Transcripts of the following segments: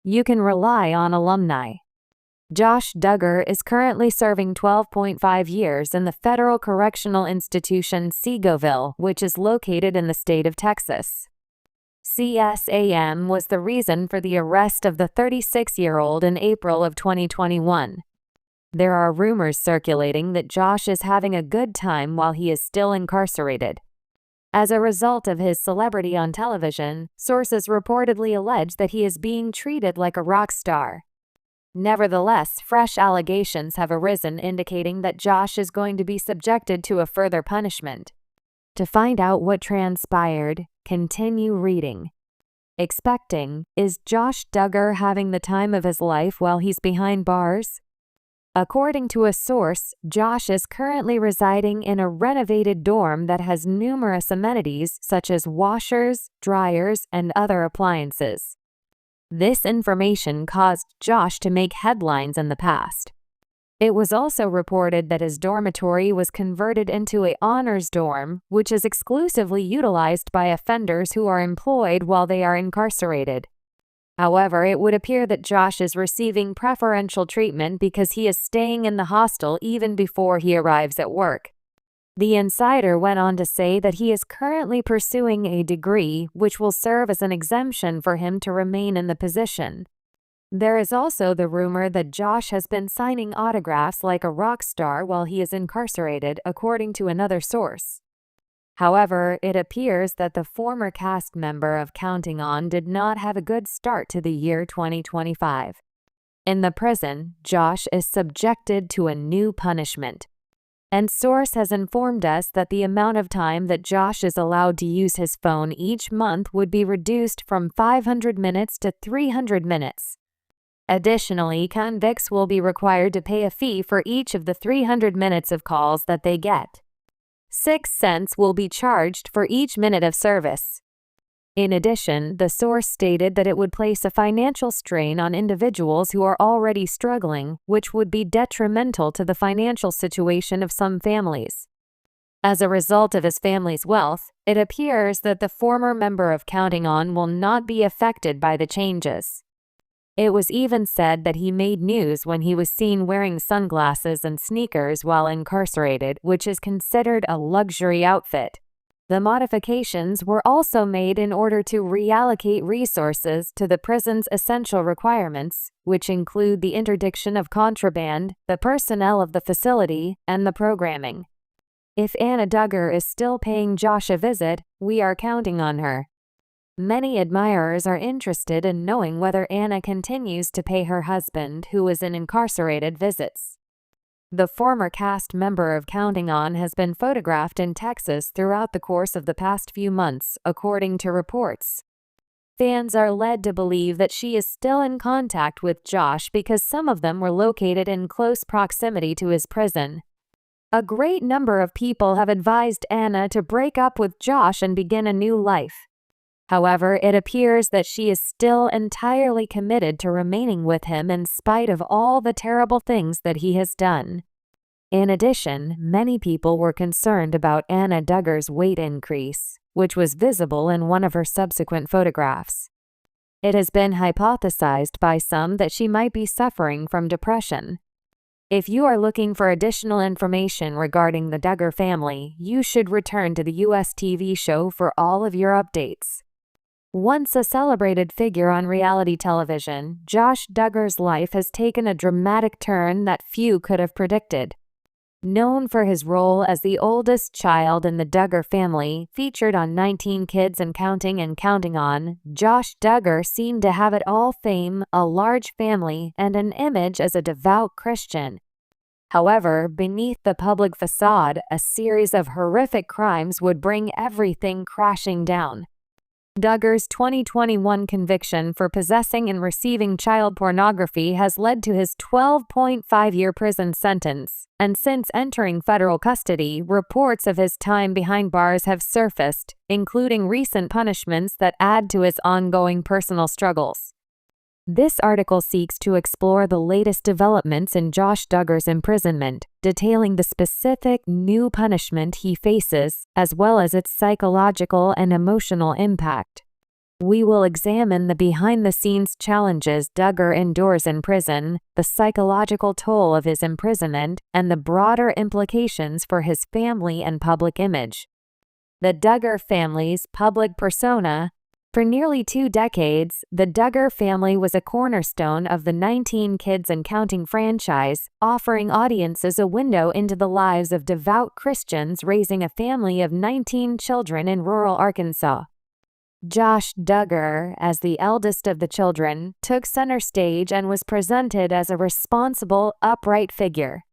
you can rely on alumni. Josh Duggar is currently serving 12.5 years in the Federal Correctional Institution Seagoville, which is located in the state of Texas. CSAM was the reason for the arrest of the 36-year-old in April of 2021. There are rumors circulating that Josh is having a good time while he is still incarcerated. As a result of his celebrity on television, sources reportedly allege that he is being treated like a rock star. Nevertheless, fresh allegations have arisen indicating that Josh is going to be subjected to a further punishment. To find out what transpired, continue reading. Expecting, is Josh Duggar having the time of his life while he's behind bars? According to a source, Josh is currently residing in a renovated dorm that has numerous amenities such as washers, dryers, and other appliances. This information caused Josh to make headlines in the past. It was also reported that his dormitory was converted into an honors dorm, which is exclusively utilized by offenders who are employed while they are incarcerated. However, it would appear that Josh is receiving preferential treatment because he is staying in the hostel even before he arrives at work. The insider went on to say that he is currently pursuing a degree which will serve as an exemption for him to remain in the position. There is also the rumor that Josh has been signing autographs like a rock star while he is incarcerated, according to another source. However, it appears that the former cast member of Counting On did not have a good start to the year 2025. In the prison, Josh is subjected to a new punishment. And source has informed us that the amount of time that Josh is allowed to use his phone each month would be reduced from 500 minutes to 300 minutes. Additionally, convicts will be required to pay a fee for each of the 300 minutes of calls that they get. 6 cents will be charged for each minute of service. In addition, the source stated that it would place a financial strain on individuals who are already struggling, which would be detrimental to the financial situation of some families. As a result of his family's wealth, it appears that the former member of Counting On will not be affected by the changes. It was even said that he made news when he was seen wearing sunglasses and sneakers while incarcerated, which is considered a luxury outfit. The modifications were also made in order to reallocate resources to the prison's essential requirements, which include the interdiction of contraband, the personnel of the facility, and the programming. If Anna Duggar is still paying Josh a visit, we are counting on her. Many admirers are interested in knowing whether Anna continues to pay her husband, who is incarcerated, visits. The former cast member of Counting On has been photographed in Texas throughout the course of the past few months, according to reports. Fans are led to believe that she is still in contact with Josh because some of them were located in close proximity to his prison. A great number of people have advised Anna to break up with Josh and begin a new life. However, it appears that she is still entirely committed to remaining with him in spite of all the terrible things that he has done. In addition, many people were concerned about Anna Duggar's weight increase, which was visible in one of her subsequent photographs. It has been hypothesized by some that she might be suffering from depression. If you are looking for additional information regarding the Duggar family, you should return to the US TV show for all of your updates. Once a celebrated figure on reality television, Josh Duggar's life has taken a dramatic turn that few could have predicted. Known for his role as the oldest child in the Duggar family, featured on 19 Kids and Counting On, Josh Duggar seemed to have it all: fame, a large family, and an image as a devout Christian. However, beneath the public facade, a series of horrific crimes would bring everything crashing down. Duggar's 2021 conviction for possessing and receiving child pornography has led to his 12.5-year prison sentence, and since entering federal custody, reports of his time behind bars have surfaced, including recent punishments that add to his ongoing personal struggles. This article seeks to explore the latest developments in Josh Duggar's imprisonment, detailing the specific new punishment he faces, as well as its psychological and emotional impact. We will examine the behind-the-scenes challenges Duggar endures in prison, the psychological toll of his imprisonment, and the broader implications for his family and public image. The Duggar family's public persona. For nearly 2 decades, the Duggar family was a cornerstone of the 19 Kids and Counting franchise, offering audiences a window into the lives of devout Christians raising a family of 19 children in rural Arkansas. Josh Duggar, as the eldest of the children, took center stage and was presented as a responsible, upright figure.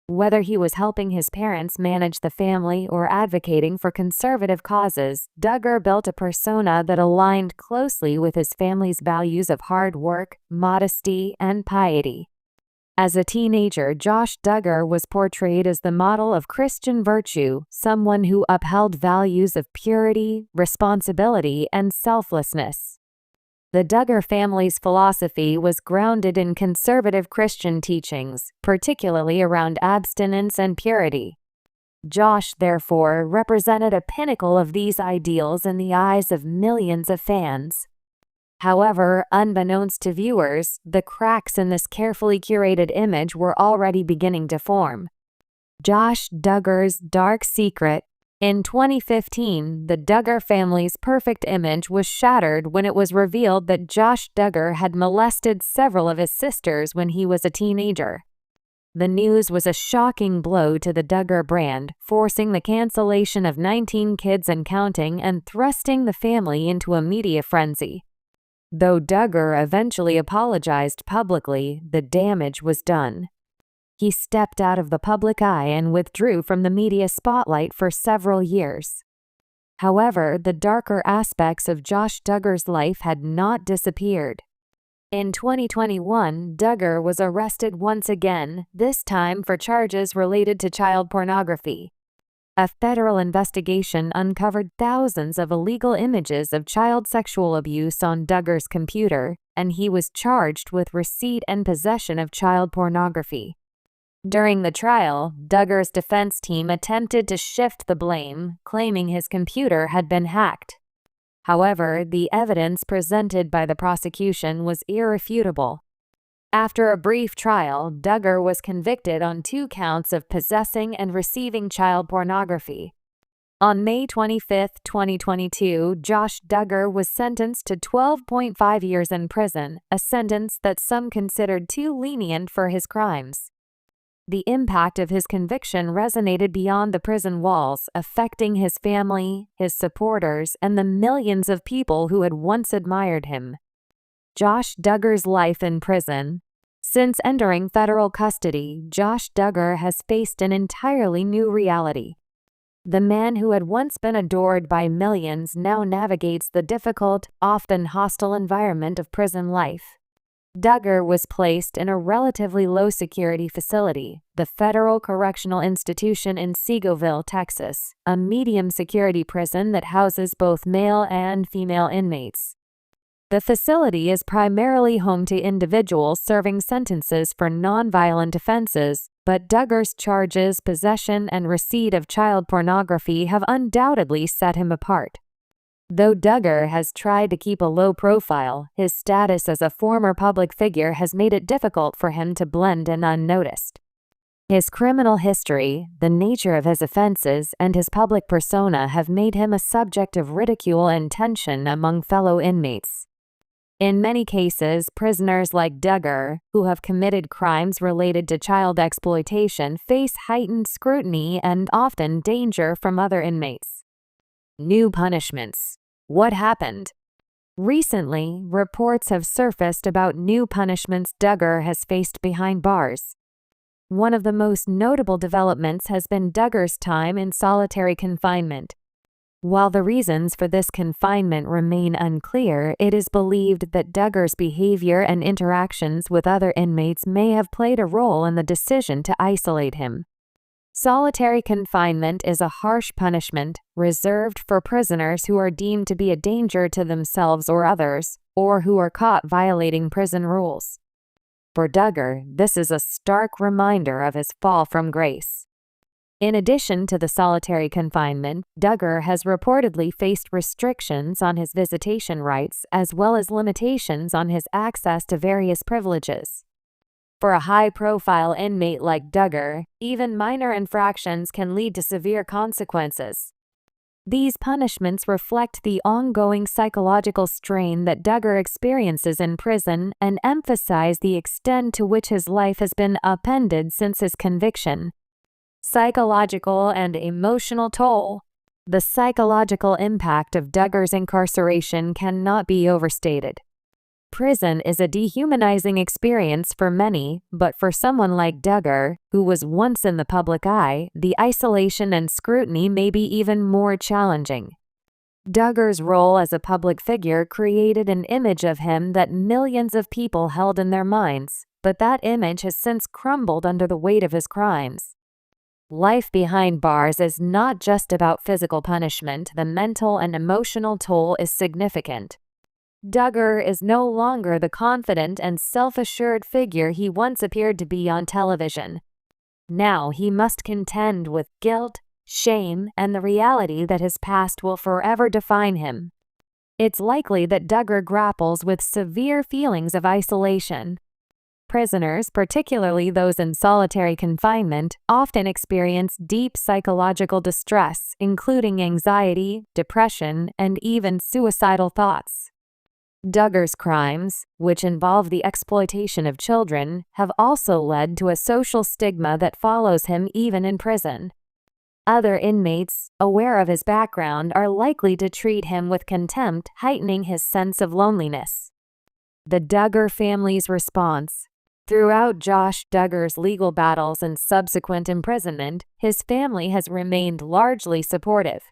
Whether he was helping his parents manage the family or advocating for conservative causes, Duggar built a persona that aligned closely with his family's values of hard work, modesty, and piety. As a teenager, Josh Duggar was portrayed as the model of Christian virtue, someone who upheld values of purity, responsibility, and selflessness. The Duggar family's philosophy was grounded in conservative Christian teachings, particularly around abstinence and purity. Josh, therefore, represented a pinnacle of these ideals in the eyes of millions of fans. However, unbeknownst to viewers, the cracks in this carefully curated image were already beginning to form. Josh Duggar's dark secret. In 2015, the Duggar family's perfect image was shattered when it was revealed that Josh Duggar had molested several of his sisters when he was a teenager. The news was a shocking blow to the Duggar brand, forcing the cancellation of 19 Kids and Counting and thrusting the family into a media frenzy. Though Duggar eventually apologized publicly, the damage was done. He stepped out of the public eye and withdrew from the media spotlight for several years. However, the darker aspects of Josh Duggar's life had not disappeared. In 2021, Duggar was arrested once again, this time for charges related to child pornography. A federal investigation uncovered thousands of illegal images of child sexual abuse on Duggar's computer, and he was charged with receipt and possession of child pornography. During the trial, Duggar's defense team attempted to shift the blame, claiming his computer had been hacked. However, the evidence presented by the prosecution was irrefutable. After a brief trial, Duggar was convicted on 2 counts of possessing and receiving child pornography. On May 25, 2022, Josh Duggar was sentenced to 12.5 years in prison, a sentence that some considered too lenient for his crimes. The impact of his conviction resonated beyond the prison walls, affecting his family, his supporters, and the millions of people who had once admired him. Josh Duggar's life in prison. Since entering federal custody, Josh Duggar has faced an entirely new reality. The man who had once been adored by millions now navigates the difficult, often hostile environment of prison life. Duggar was placed in a relatively low-security facility, the Federal Correctional Institution in Seagoville, Texas, a medium-security prison that houses both male and female inmates. The facility is primarily home to individuals serving sentences for nonviolent offenses, but Duggar's charges, possession, and receipt of child pornography have undoubtedly set him apart. Though Duggar has tried to keep a low profile, his status as a former public figure has made it difficult for him to blend in unnoticed. His criminal history, the nature of his offenses, and his public persona have made him a subject of ridicule and tension among fellow inmates. In many cases, prisoners like Duggar, who have committed crimes related to child exploitation, face heightened scrutiny and often danger from other inmates. New punishments. What happened? Recently, reports have surfaced about new punishments Duggar has faced behind bars. One of the most notable developments has been Duggar's time in solitary confinement. While the reasons for this confinement remain unclear, it is believed that Duggar's behavior and interactions with other inmates may have played a role in the decision to isolate him. Solitary confinement is a harsh punishment reserved for prisoners who are deemed to be a danger to themselves or others, or who are caught violating prison rules. For Duggar, this is a stark reminder of his fall from grace. In addition to the solitary confinement, Duggar has reportedly faced restrictions on his visitation rights as well as limitations on his access to various privileges. For a high-profile inmate like Duggar, even minor infractions can lead to severe consequences. These punishments reflect the ongoing psychological strain that Duggar experiences in prison and emphasize the extent to which his life has been upended since his conviction. Psychological and emotional toll. The psychological impact of Duggar's incarceration cannot be overstated. Prison is a dehumanizing experience for many, but for someone like Duggar, who was once in the public eye, the isolation and scrutiny may be even more challenging. Duggar's role as a public figure created an image of him that millions of people held in their minds, but that image has since crumbled under the weight of his crimes. Life behind bars is not just about physical punishment. The mental and emotional toll is significant. Duggar is no longer the confident and self-assured figure he once appeared to be on television. Now he must contend with guilt, shame, and the reality that his past will forever define him. It's likely that Duggar grapples with severe feelings of isolation. Prisoners, particularly those in solitary confinement, often experience deep psychological distress, including anxiety, depression, and even suicidal thoughts. Duggar's crimes, which involve the exploitation of children, have also led to a social stigma that follows him even in prison. Other inmates, aware of his background, are likely to treat him with contempt, heightening his sense of loneliness. The Duggar family's response. Throughout Josh Duggar's legal battles and subsequent imprisonment, his family has remained largely supportive.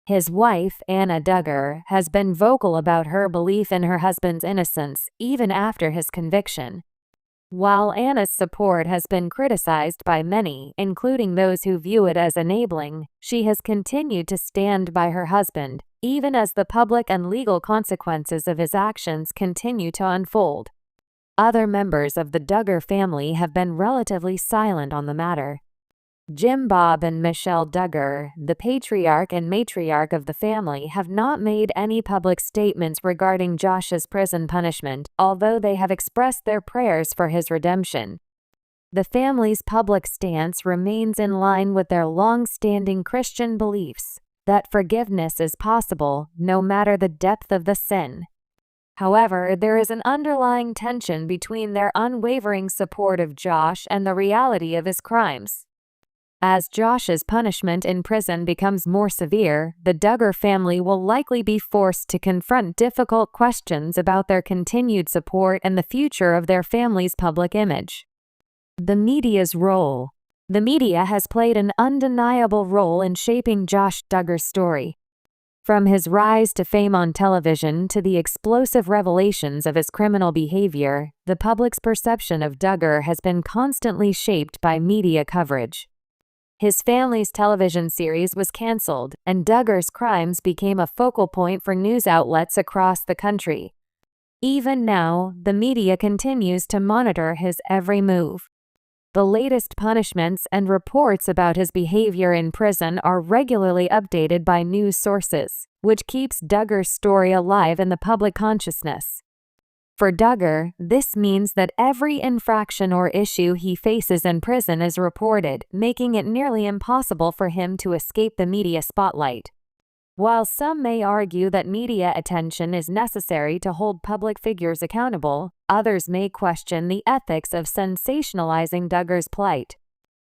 His wife, Anna Duggar, has been vocal about her belief in her husband's innocence, even after his conviction. While Anna's support has been criticized by many, including those who view it as enabling, she has continued to stand by her husband, even as the public and legal consequences of his actions continue to unfold. Other members of the Duggar family have been relatively silent on the matter. Jim Bob and Michelle Duggar, the patriarch and matriarch of the family, have not made any public statements regarding Josh's prison punishment, although they have expressed their prayers for his redemption. The family's public stance remains in line with their long-standing Christian beliefs, that forgiveness is possible, no matter the depth of the sin. However, there is an underlying tension between their unwavering support of Josh and the reality of his crimes. As Josh's punishment in prison becomes more severe, the Duggar family will likely be forced to confront difficult questions about their continued support and the future of their family's public image. The media's role. The media has played an undeniable role in shaping Josh Duggar's story. From his rise to fame on television to the explosive revelations of his criminal behavior, the public's perception of Duggar has been constantly shaped by media coverage. His family's television series was canceled, and Duggar's crimes became a focal point for news outlets across the country. Even now, the media continues to monitor his every move. The latest punishments and reports about his behavior in prison are regularly updated by news sources, which keeps Duggar's story alive in the public consciousness. For Duggar, this means that every infraction or issue he faces in prison is reported, making it nearly impossible for him to escape the media spotlight. While some may argue that media attention is necessary to hold public figures accountable, others may question the ethics of sensationalizing Duggar's plight.